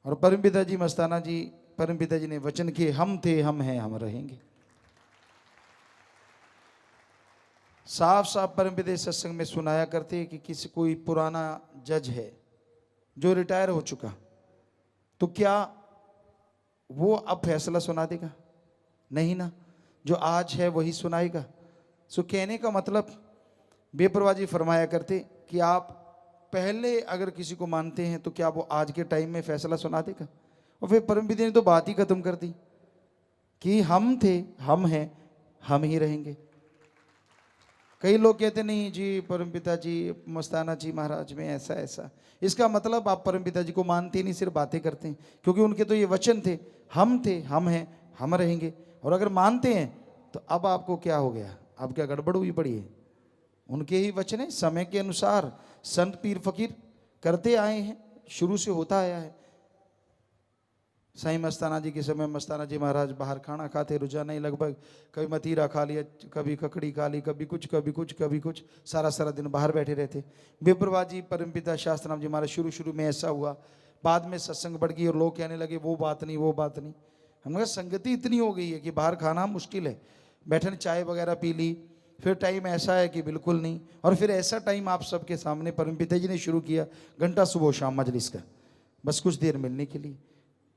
और परमपिता जी मस्ताना जी, परमपिता जी ने वचन किए, हम थे हम हैं हम रहेंगे। साफ साफ परमपिता सत्संग में सुनाया करते कि किसी कोई पुराना जज है जो रिटायर हो चुका, तो क्या वो अब फैसला सुना देगा? नहीं ना, जो आज है वही सुनाएगा। सो कहने का मतलब बेपरवाजी फरमाया करते कि आप पहले अगर किसी को मानते हैं तो क्या वो आज के टाइम में फैसला सुना देगा? और फिर परमपिता ने तो बात ही खत्म कर दी कि हम थे हम हैं हम ही रहेंगे। कई लोग कहते नहीं जी परमपिता जी मस्ताना जी महाराज में ऐसा ऐसा, इसका मतलब आप परमपिता जी को मानते नहीं, सिर्फ बातें करते हैं, क्योंकि उनके तो ये वचन थे हम हैं हम रहेंगे। और अगर मानते हैं तो अब आपको क्या हो गया? अब क्या गड़बड़ हुई पड़ी है? उनके ही वचन है, समय के अनुसार संत पीर फकीर करते आए हैं, शुरू से होता आया है। साईं मस्ताना जी के समय मस्ताना जी महाराज बाहर खाना खाते रोजाना ही लगभग, कभी मतीरा खा लिया, कभी ककड़ी खा ली, कभी कुछ कभी कुछ कभी कुछ, सारा सारा दिन बाहर बैठे रहते। बेपरवाजी परमपिता शास्त्रनाम जी महाराज शुरू में ऐसा हुआ, बाद में सत्संग बढ़ गई और लोग कहने लगे वो बात नहीं वो बात नहीं। हमने कहा संगति इतनी हो गई है कि बाहर खाना मुश्किल है, बैठने चाय वगैरह पी ली, फिर टाइम ऐसा है कि बिल्कुल नहीं। और फिर ऐसा टाइम आप सबके सामने परमपिता जी ने शुरू किया, घंटा सुबह शाम मजलिस का, बस कुछ देर मिलने के लिए।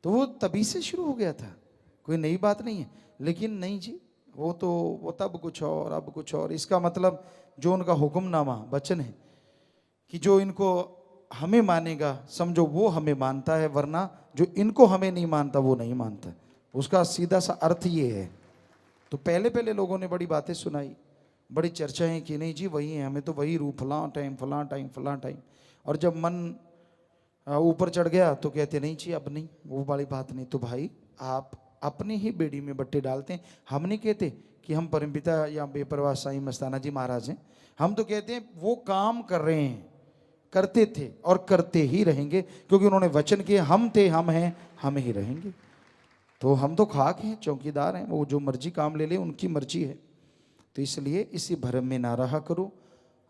तो वो तभी से शुरू हो गया था, कोई नई बात नहीं है। लेकिन नहीं जी, वो तब कुछ और अब कुछ और। इसका मतलब जो उनका हुक्मनामा वचन है कि जो इनको हमें मानेगा समझो वो हमें मानता है, वरना जो इनको हमें नहीं मानता वो नहीं मानता। उसका सीधा सा अर्थ ये है। तो पहले पहले लोगों ने बड़ी बातें सुनाई, बड़ी चर्चाएं की, नहीं जी वही है, हमें तो वही रूप, फलां टाइम फलां टाइम फलां टाइम। और जब मन ऊपर चढ़ गया तो कहते नहीं जी अब नहीं, वो वाली बात नहीं। तो भाई आप अपनी ही बेड़ी में बट्टे डालते हैं। हम नहीं कहते कि हम परमपिता या बेपरवाह साईं मस्ताना जी महाराज हैं, हम तो कहते हैं वो काम कर रहे हैं, करते थे और करते ही रहेंगे, क्योंकि उन्होंने वचन किए हम थे हम हैं हम ही रहेंगे। तो हम तो खाक हैं, चौकीदार हैं, वो जो मर्जी काम ले ले उनकी मर्जी है। तो इसलिए इसी भरम में ना रहा करो,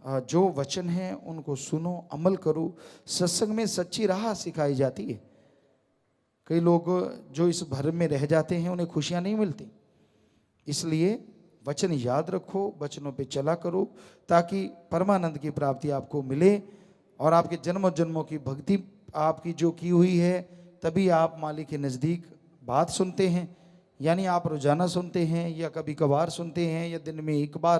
जो वचन है उनको सुनो, अमल करो। सत्संग में सच्ची राह सिखाई जाती है। कई लोग जो इस भरम में रह जाते हैं उन्हें खुशियां नहीं मिलती। इसलिए वचन याद रखो, वचनों पे चला करो, ताकि परमानंद की प्राप्ति आपको मिले और आपके जन्मों जन्मों की भक्ति आपकी जो की हुई है, तभी आप मालिक के नज़दीक बात सुनते हैं। यानी आप रोजाना सुनते हैं या कभी कभार सुनते हैं या दिन में एक बार,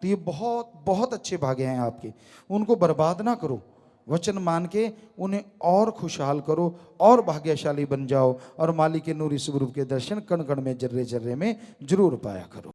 तो ये बहुत बहुत अच्छे भाग्य हैं आपके। उनको बर्बाद ना करो, वचन मान के उन्हें और खुशहाल करो और भाग्यशाली बन जाओ, और मालिक के नूरी स्वरूप के दर्शन कण कण में जर्रे जर्रे में जरूर पाया करो।